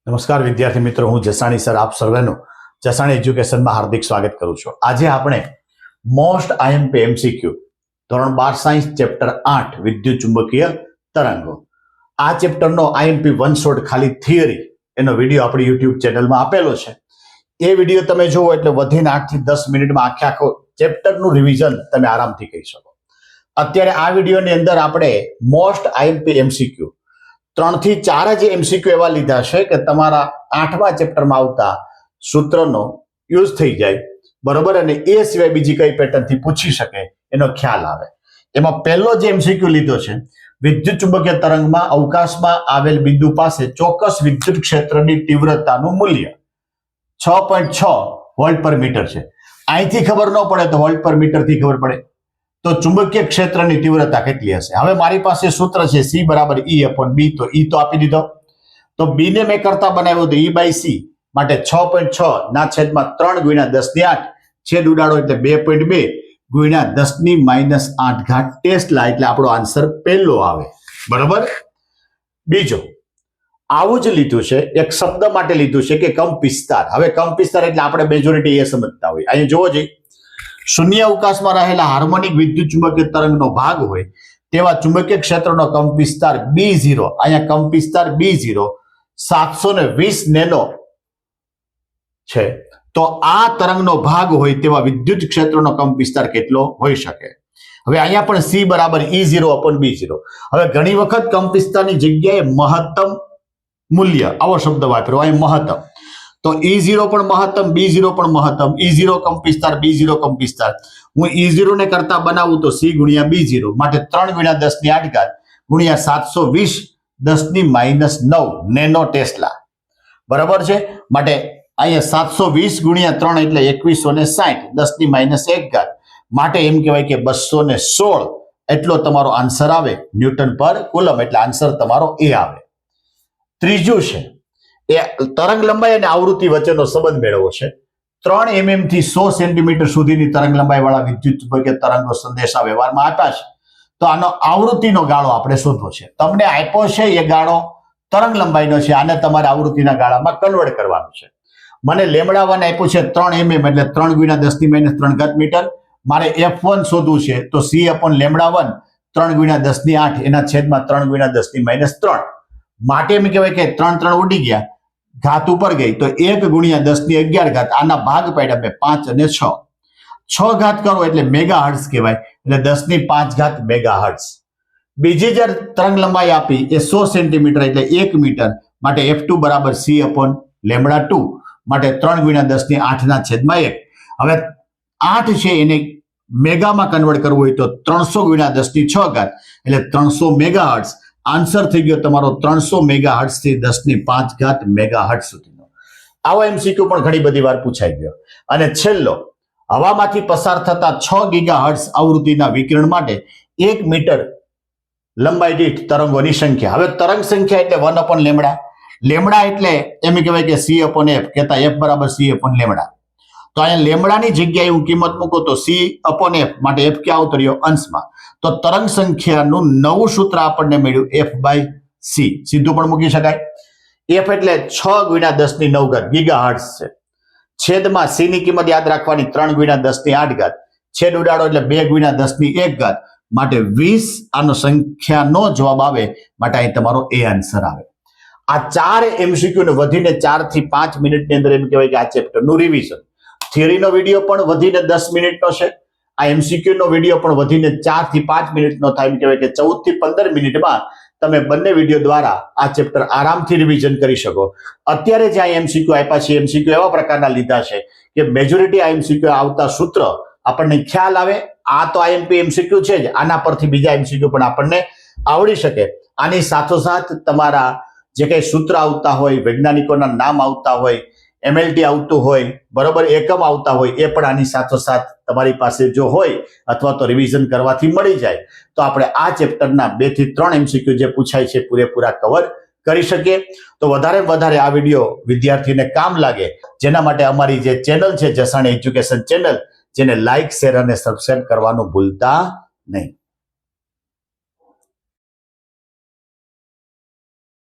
નમસ્કાર વિદ્યાર્થી મિત્રો, હું જસાણી સર આપ સર્વેનું જસાણી એજ્યુકેશનમાં હાર્દિક સ્વાગત કરું છું. આજે આપણે મોસ્ટ આઈએમપી એમસીક્યુ ધોરણ 12 સાયન્સ ચેપ્ટર 8 વિદ્યુત ચુંબકીય તરંગો, આ ચેપ્ટરનો આઈએમપી વન શોટ ખાલી થિયરી એનો વિડીયો આપણી યુટ્યુબ ચેનલમાં આપેલો છે. એ વિડીયો તમે જુઓ એટલે વધીને 8 થી 10 મિનિટમાં આખો ચેપ્ટરનું રિવિઝન તમે આરામથી કરી શકો. અત્યારે આ વિડીયોની અંદર આપણે મોસ્ટ આઈએમપી એમસીક્યુ 3 થી 4 જ એમસીક્યુ એવા લીધા છે કે તમારા 8મા ચેપ્ટરમાં આવતા સૂત્રનો યુઝ થઈ જાય, બરોબર, અને એ સિવાય બીજી કઈ પેટર્નથી પૂછી શકે એનો ખ્યાલ આવે. એમાં પહેલો જે એમસીક્યુ લીધો છે, વિદ્યુત ચુંબકીય તરંગમાં અવકાશમાં આવેલ બિંદુ પાસે ચોક્કસ વિદ્યુત ક્ષેત્રની તીવ્રતાનું મૂલ્ય 6.6 વોલ્ટ પર મીટર છે. અહીંથી ખબર ન પડે તો વોલ્ટ પર મીટર થી ખબર પડે તો ચુંબકીય ક્ષેત્રની તીવ્રતા કેટલી હશે. હવે મારી પાસે સૂત્ર છે C બરાબર E/B, તો E તો આપી દીધો, તો B ને મેં કરતા બનાવ્યો તો E/C માટે 6.6 ના છેદમાં 3 ગુણ્યા 10⁸ છેદ ઉડાડો એટલે 2.2 ગુણ્યા 10⁻8 ટેસ્લા, એટલે આપણો આન્સર પહેલો આવે, બરાબર. બીજો આવું જ લીધું છે, એક શબ્દ માટે લીધું છે કે કંપ વિસ્તાર. હવે કંપ વિસ્તાર એટલે આપણે મેજોરિટી એ સમજતા હોય. અહીંયા જોવો જોઈએ, શૂન્ય અવકાશમાં રહેલા હાર્મોનિક વિદ્યુત ચુંબકીય તરંગનો ભાગ હોય તેવા ચુંબકીય ક્ષેત્રનો કંપ વિસ્તાર B0, અહીંયા કંપ વિસ્તાર B0 720 નેનો છે. તો આ તરંગનો ભાગ હોય તેવા વિદ્યુત ક્ષેત્રનો કંપ વિસ્તાર કેટલો હોઈ શકે? હવે અહીંયા પણ C બરાબર E0/B0. હવે ઘણી વખત કંપ વિસ્તારની જગ્યાએ મહત્તમ મૂલ્ય આવો શબ્દ વાપર્યો, અહીં મહત્તમ, તો E0 પણ મહત્તમ, B0 પણ મહત્તમ, E0 કંપ વિસ્તાર, B0 કંપ વિસ્તાર. હું E0 ને કરતા બનાવું તો C ગુણ્યા B0 માટે 3 ગુણ્યા 10⁸ ગુણ્યા 720 10⁻9 નેનો ટેસ્લા, બરાબર છે. માટે અહીંયા 720 ગુણ્યા 3 એટલે 2160 10⁻1 માટે એમ કહેવાય કે 216 એટલો તમારો આન્સર આવે ન્યૂટન પર કુલમ, એટલે આન્સર તમારો એ આવે. ત્રીજું છે એ તરંગ લંબાઈ અને આવૃત્તિ વચ્ચેનો સંબંધ મેળવવો છે. 3 mm થી 100 સેન્ટીમીટર સુધીની તરંગ લંબાઈ વાળા વિદ્યુત ચુંબકીય તરંગો સંદેશા વ્યવહારમાં આપ્યા છે, તો આનો આવૃત્તિનો ગાળો આપણે શોધવો છે. તમને આપ્યો છે એ ગાળો તરંગ લંબાઈનો છે, આને તમારે આવૃત્તિના ગાળામાં કન્વર્ટ કરવાનું છે. મને લેમડા1 આપ્યું છે 3 mm એટલે 3 ગુણ્યા 10⁻3 મીટર. મારે F1 શોધવું છે તો C/λ1 3 ગુણ્યા 10⁸ એના છેદમાં 3 ગુણ્યા 10⁻3 માટે એમ કહેવાય કે 3 ઉડી ગયા, ઘાત ઉપર ગઈ તો 1 ગુણ્યા 10⁻11, આના ભાગ પાડ્યા મેં 5 અને 6. 6 ઘાત કરો એટલે મેગાહર્ટ્ઝ કહેવાય, એટલે 10⁵ મેગાહર્ટ્ઝ. બીજી જે તરંગ લંબાઈ આપી એ 100 સેન્ટીમીટર એટલે 1 મીટર માટે F2 બરાબર C/λ2 માટે 3 ગુણ્યા 10⁸ ના છેદમાં 1. હવે 8 છે એને મેગામાં કન્વર્ટ કરવું હોય તો 300 ગુણ્યા 10⁶ એટલે 300 મેગાહર્ટ્ઝ. આન્સર થઈ ગયો તમારો 300 મેગાહર્ટ્ઝ થી 10⁵ મેગાહર્ટ્ઝ સુધીનો. આવો એમસીક્યુ પણ ઘણી બધી વાર પૂછાઈ ગયો. અને છેલ્લો, હવામાંથી પસાર થતા 6 ગીગાહર્ટ્ઝ આવૃત્તિના વિકિરણ માટે 1 મીટર લંબાઈ દીઠ તરંગોની સંખ્યા. હવે તરંગ સંખ્યા એટલે 1/λ, લેમડા એટલે એમ કહેવાય કે C/F કહેતા F બરાબર C/λ. તો અહીંયા લેમડાની જગ્યાએ હું કિંમત મૂકું તો C/F માટે F ક્યાં આવતો રહ્યો? અંશમાં. તો તરંગ સંખ્યાનું નવું સૂત્ર આપણને મળ્યું F/C, સીધું પણ મૂકી શકાય. F એટલે 6 ગુણ્યા 10⁹ ગીગાહર્ટ્ઝ છે. છેદમાં C ની કિંમત યાદ રાખવાની 3 ગુણ્યા 10⁸, છેદ ઉડાડો એટલે 2 ગુણ્યા 10⁻1 માટે 20. આનો સંખ્યાનો જવાબ આવે માટે અહીં તમારો એ આન્સર આવે. આ 4 એમસીક્યુ ને વધીને 4 થી 5 મિનિટની અંદર એમ કહેવાય કે આ ચેપ્ટરનું રિવિઝન. થિયરીનો વિડીયો પણ વધીને 10 મિનિટનો છે. આ એમસીક્યુ નો વિડીયો પણ વધીને 4 થી 5 મિનિટનો થાય, એમ કહેવાય કે 14 થી 15 મિનિટમાં તમે બંને વિડીયો દ્વારા આ ચેપ્ટર આરામથી રિવિઝન કરી શકો. અત્યારે જે આ એમસીક્યુ આપ્યા છે, એમસીક્યુ એવા પ્રકારના લીધા છે કે મેજોરિટી આ એમસીક્યુ આવતા સૂત્ર આપણને ખ્યાલ આવે. આ તો આઈએમપી એમસીક્યુ છે જ, આના પરથી બીજા એમસીક્યુ પણ આપણને આવડી શકે. આની સાથોસાથ તમારા જે કઈ સૂત્ર આવતા હોય, વૈજ્ઞાનિકોના નામ આવતા હોય, MLT આવતું હોય, બરોબર, એકમ આવતા હોય, એ પણ આની સાથોસાથ તમારી પાસે જો હોય અથવા તો રિવિઝન કરવાથી મળી જાય તો આપણે આ ચેપ્ટરના 2 થી 3 એમસીક્યુ જે પૂછાય છે પૂરેપૂરા કવર કરી શકીએ. તો વધારે વધારે આ વિડીયો વિદ્યાર્થીને કામ લાગે, જેના માટે અમારી જે ચેનલ છે જસાણી એજ્યુકેશન ચેનલ, જેને લાઇક, શેર અને સબસ્ક્રાઇબ કરવાનું ભૂલતા નહીં.